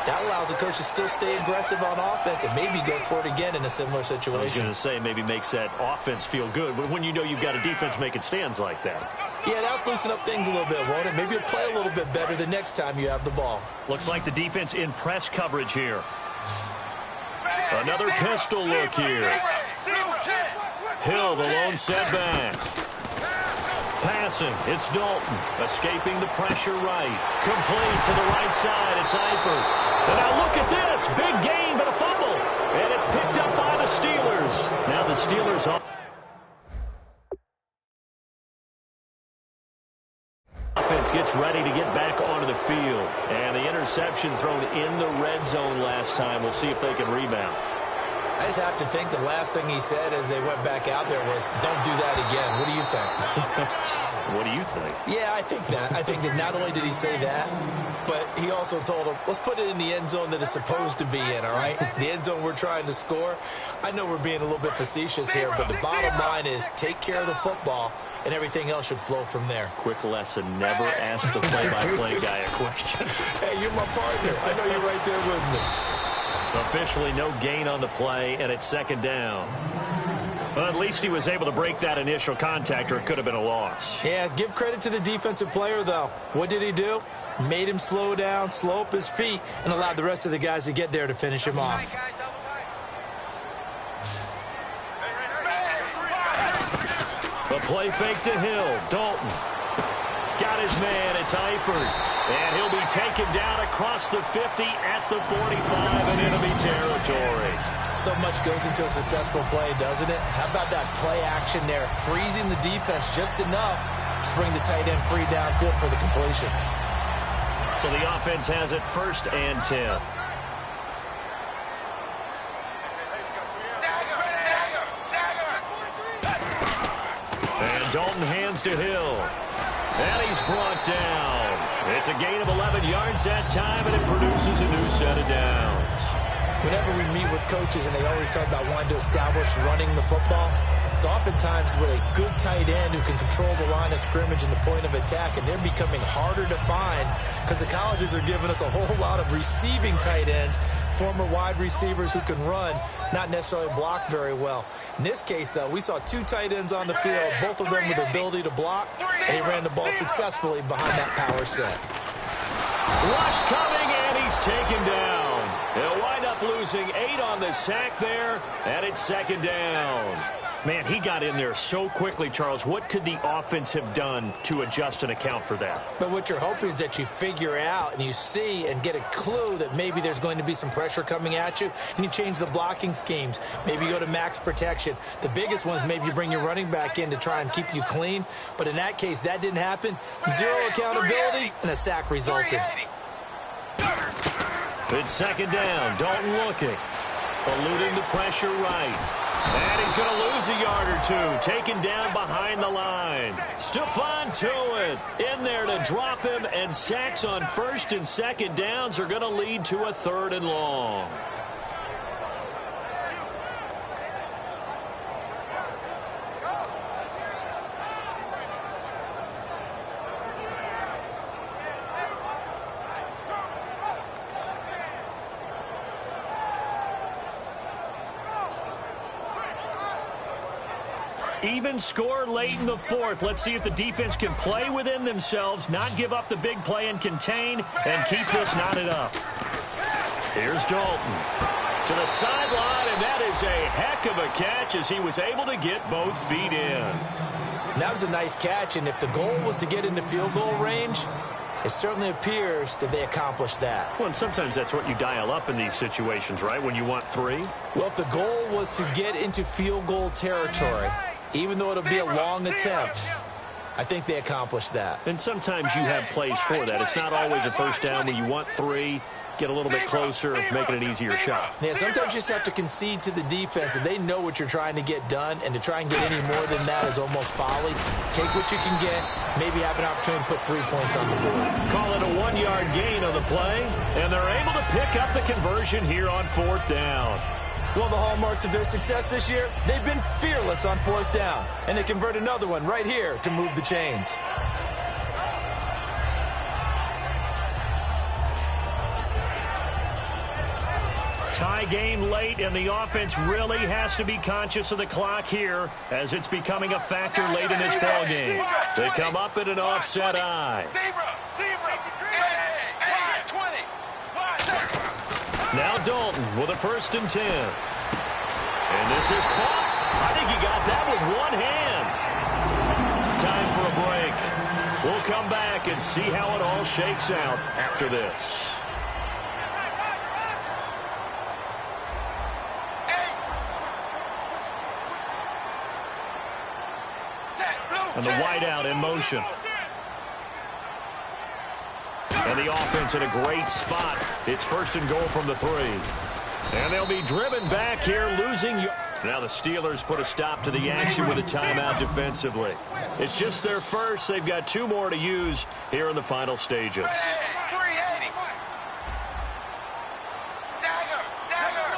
that allows the coach to still stay aggressive on offense and maybe go for it again in a similar situation.
I was going to say maybe makes that offense feel good, but when you know you've got a defense making stands like that.
Yeah, that'll loosen up things a little bit, won't it? Maybe you'll play a little bit better the next time you have the ball.
Looks like the defense in press coverage here. Another pistol look here. Hill, the lone setback. Passing, it's Dalton. Escaping the pressure right. Complete to the right side, it's Eifert. And now look at this, big gain, but a fumble. And it's picked up by the Steelers. Now the Steelers on. Offense gets ready to get back onto the field. And the interception thrown in the red zone last time. We'll see if they can rebound.
I just have to think the last thing he said as they went back out there was, don't do that again. What do you think?
What do you think?
Yeah, I think that. I think that not only did he say that, but he also told him, let's put it in the end zone that it's supposed to be in, all right? The end zone we're trying to score. I know we're being a little bit facetious here, but the bottom line is take care of the football, and everything else should flow from there.
Quick lesson, never ask the play-by-play guy a question.
Hey, you're my partner. I know you're right there with me.
Officially no gain on the play, and it's second down. Well, at least he was able to break that initial contact, or it could have been a loss.
Yeah, give credit to the defensive player, though. What did he do? Made him slow down, slow up his feet, and allowed the rest of the guys to get there to finish him off.
A play fake to Hill. Dalton. Got his man. It's Eifert. And he'll be taken down across the 50 at the 45 in enemy territory.
So much goes into a successful play, doesn't it? How about that play action there? Freezing the defense just enough to bring the tight end free downfield for the completion.
So the offense has it 1st and 10. And Dalton hands to Hill. And he's brought down. It's a gain of 11 yards that time, and it produces a new set of downs.
Whenever we meet with coaches and they always talk about wanting to establish running the football, it's oftentimes with a good tight end who can control the line of scrimmage and the point of attack, and they're becoming harder to find because the colleges are giving us a whole lot of receiving tight ends, former wide receivers who can run, not necessarily block very well. In this case, though, we saw two tight ends on the field, both of them with the ability to block, and he ran the ball successfully behind that power set.
Rush coming, and he's taken down. He'll wind up losing 8 on the sack there, and it's second down. Man, he got in there so quickly, Charles. What could the offense have done to adjust and account for that?
But what you're hoping is that you figure out and you see and get a clue that maybe there's going to be some pressure coming at you, and you change the blocking schemes. Maybe you go to max protection. The biggest one is maybe you bring your running back in to try and keep you clean. But in that case, that didn't happen. 0 accountability, and a sack resulted.
It's second down. Dalton looking. Eluding the pressure right. And he's going to lose a yard or two. Taken down behind the line. Stephon Tuitt in there to drop him. And sacks on first and second downs are going to lead to a 3rd and long. Even score late in the 4th. Let's see if the defense can play within themselves, not give up the big play and contain, and keep this knotted up. Here's Dalton to the sideline, and that is a heck of a catch as he was able to get both feet in.
And that was a nice catch, and if the goal was to get into field goal range, it certainly appears that they accomplished that.
Well, and sometimes that's what you dial up in these situations, right, when you want 3?
Well, if the goal was to get into field goal territory, even though it'll be a long attempt, I think they accomplished that.
And sometimes you have plays for that. It's not always a first down when you want 3, get a little bit closer, make it an easier shot.
Yeah, sometimes you just have to concede to the defense, and they know what you're trying to get done, and to try and get any more than that is almost folly. Take what you can get, maybe have an opportunity to put 3 points on the board.
Call it a 1-yard gain on the play, and they're able to pick up the conversion here on 4th down.
One of the hallmarks of their success this year, they've been fearless on 4th down. And they convert another one right here to move the chains.
Tie game late, and the offense really has to be conscious of the clock here as it's becoming a factor late in this ball game. They come up in an offset eye. Now Dalton with a 1st and 10. And this is caught. I think he got that with one hand. Time for a break. We'll come back and see how it all shakes out after this. And the wideout in motion. And the offense in a great spot. It's 1st and goal from the 3. And they'll be driven back here, losing. Now the Steelers put a stop to the action with a timeout defensively. It's just their first. They've got 2 more to use here in the final stages.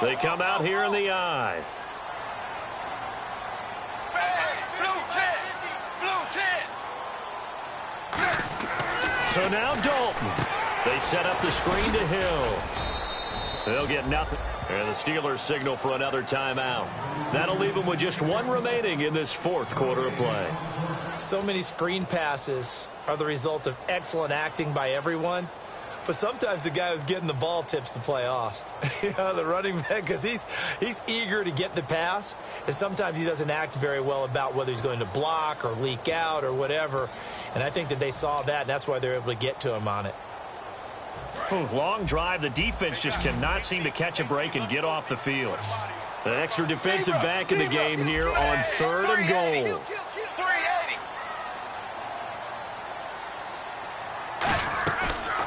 They come out here in the eye. So now Dalton. They set up the screen to Hill. They'll get nothing. And the Steelers signal for another timeout. That'll leave them with just 1 remaining in this 4th quarter of play.
So many screen passes are the result of excellent acting by everyone. But sometimes the guy who's getting the ball tips the play off. The running back, because he's eager to get the pass. And sometimes he doesn't act very well about whether he's going to block or leak out or whatever. And I think that they saw that, and that's why they're able to get to him on it.
Long drive. The defense just cannot seem to catch a break and get off the field. An extra defensive back in the game here on 3rd and goal.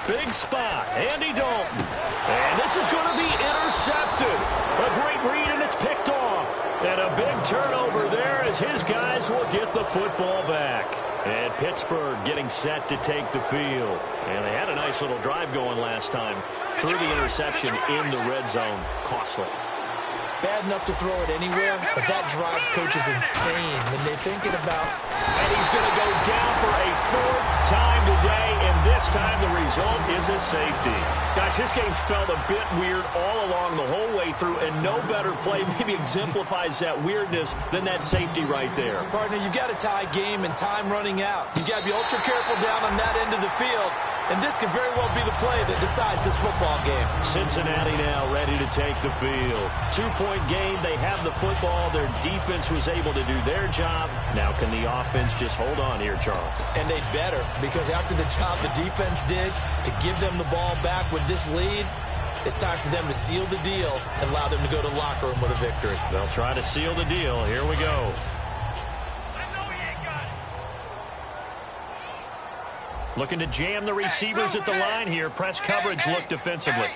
Big spot. Andy Dalton. And this is going to be intercepted. A great read, and it's picked off. And a big turnover there as his guys will get the football back. And Pittsburgh getting set to take the field. And they had a nice little drive going last time. Through the interception in the red zone. Costly.
Bad enough to throw it anywhere, but that drives coaches insane when they're thinking about...
And he's going to go down for a fourth time today, and this time the result is a safety. Guys, this game's felt a bit weird all along the whole way through, and no better play maybe exemplifies that weirdness than that safety right there.
Partner, you've got a tie game and time running out. You've got to be ultra careful down on that end of the field, and this could very well be the play that decides this football game.
Cincinnati now ready to take the field. 2-point game. They have the football. Their defense was able to do their job. Now can the offense just hold on here, Charles?
And they better, because after the job the defense did to give them the ball back with this lead, it's time for them to seal the deal and allow them to go to the locker room with a victory.
They'll try to seal the deal. Here we go. Looking to jam the receivers at the line here. Press coverage look defensively.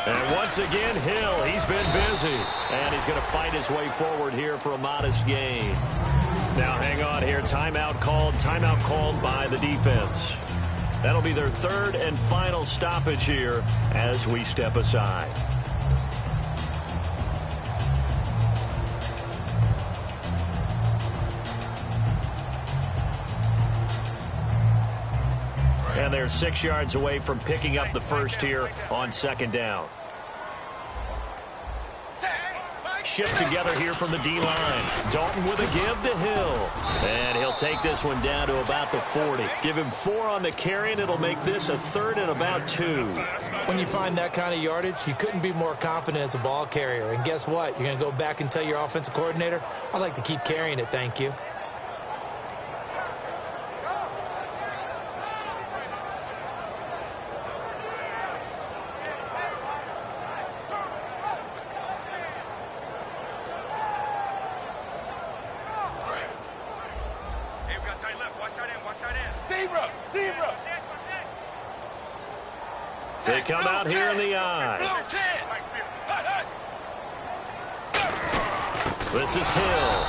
And once again, Hill, he's been busy. And he's going to fight his way forward here for a modest gain. Now hang on here. Timeout called by the defense. That'll be their third and final stoppage here as we step aside. And they're 6 yards away from picking up the first here on second down. Shift together here from the D-line. Dalton with a give to Hill. And he'll take this one down to about the 40. Give him 4 on the carry, and it'll make this a third and about 2.
When you find that kind of yardage, you couldn't be more confident as a ball carrier. And guess what? You're going to go back and tell your offensive coordinator, I'd like to keep carrying it, thank you.
They come out here in the eye. This is Hill.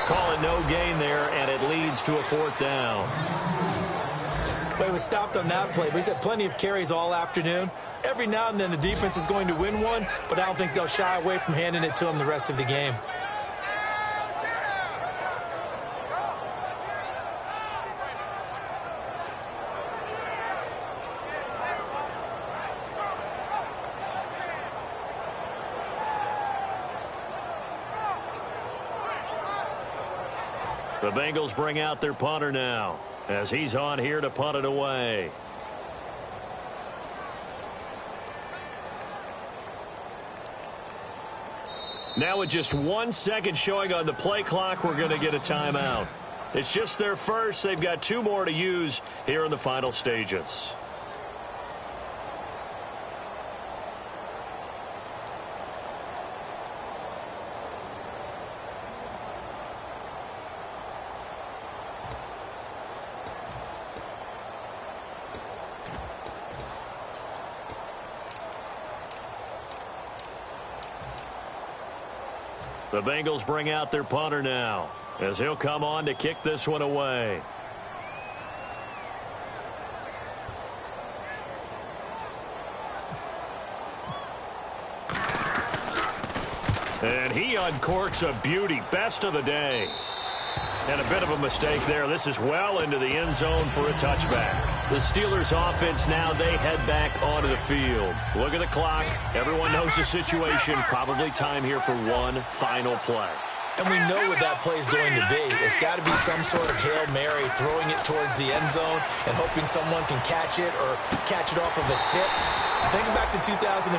Calling no gain there, and it leads to a fourth down.
Well, he was stopped on that play, but he's had plenty of carries all afternoon. Every now and then the defense is going to win one, but I don't think they'll shy away from handing it to him the rest of the game.
The Bengals bring out their punter now as he's on here to punt it away. Now with just 1 second showing on the play clock, we're going to get a timeout. It's just their first. They've got 2 more to use here in the final stages. The Bengals bring out their punter now as he'll come on to kick this one away. And he uncorks a beauty. Best of the day. And a bit of a mistake there. This is well into the end zone for a touchback. The Steelers offense now, they head back onto the field. Look at the clock. Everyone knows the situation. Probably time here for one final play.
And we know what that play is going to be. It's got to be some sort of Hail Mary, throwing it towards the end zone and hoping someone can catch it or catch it off of a tip. Think back to 2015.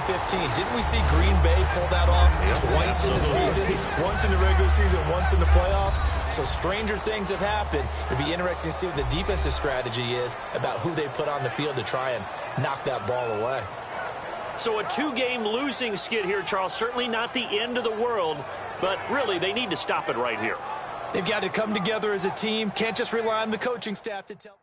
Didn't we see Green Bay pull that off twice in the season? Once in the regular season, once in the playoffs. So stranger things have happened. It'll be interesting to see what the defensive strategy is about who they put on the field to try and knock that ball away.
So a 2-game losing skid here, Charles. Certainly not the end of the world, but really they need to stop it right here.
They've got to come together as a team. Can't just rely on the coaching staff to tell.